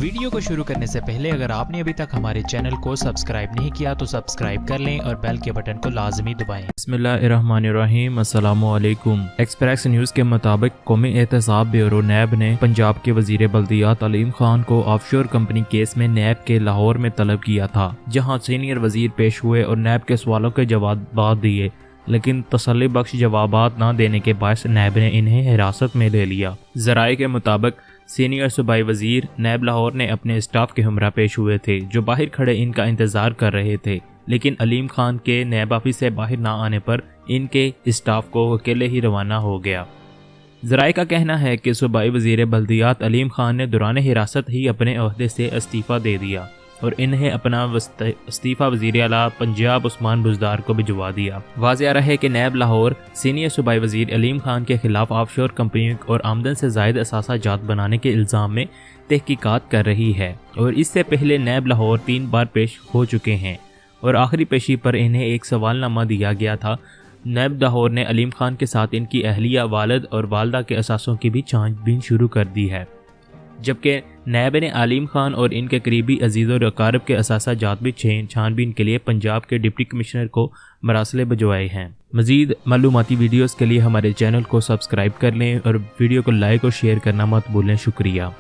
Video को शुरू करने से पहले अगर आपने अभी तक हमारे चैनल को सब्सक्राइब नहीं किया तो सब्सक्राइब कर लें और बेल के बटन को लाजमी दबाएं। बिस्मिल्लाहिर्रहमानिर्रहीम, अस्सलामुअलैकुम। एक्सप्रेस न्यूज़ के मुताबिक कौमी एहतसाब ब्यूरो नैब ने पंजाब के वजीर बल्दियात अलीम खान को ऑफशोर कंपनी केस में नैब के लाहौर में तलब किया था, जहाँ सीनियर वजीर पेश हुए और नैब के सवालों के जवाब दिए, लेकिन तसल्ली बख्श जवाबात न देने के बायस नैब ने इन्हें हिरासत में ले लिया। ज़राए के मुताबिक सीनियर सूबाई वजीर नैब लाहौर ने अपने स्टाफ के हमरा पेश हुए थे, जो बाहर खड़े इनका इंतज़ार कर रहे थे, लेकिन अलीम खान के नैब ऑफिस से बाहर ना आने पर इनके स्टाफ को अकेले ही रवाना हो गया। ज़राए का कहना है कि सूबाई वजीर बल्दियात अलीम खान ने दौरान हिरासत ही अपने ओहदे से इस्तीफ़ा दे दिया और इन्हें अपना इस्तीफ़ा वज़ीर आला पंजाब उस्मान बुज़दार को भिजवा दिया। वाज़ेह रहे कि नैब लाहौर सीनियर सूबाई वज़ीर अलीम खान के खिलाफ ऑफशोर कंपनियों और आमदन से ज़ायद असासा जात बनाने के इल्ज़ाम में तहकीकात कर रही है और इससे पहले नैब लाहौर 3 बार पेश हो चुके हैं और आखिरी पेशी पर इन्हें एक सवालनामा दिया गया था। नैब लाहौर ने अलीम खान के साथ इनकी अहलिया, वालिद और वालदा के असासों की भी छानबीन शुरू कर दी है, जबकि नैब ने अलीम खान और इनके करीबी अजीज़ और अकारब के असासा जात भी छानबीन के लिए पंजाब के डिप्टी कमिश्नर को मरासले भिजवाए हैं। मज़ीद मालूमाती वीडियोज़ के लिए हमारे चैनल को सब्सक्राइब कर लें और वीडियो को लाइक और शेयर करना मत भूलें। शुक्रिया।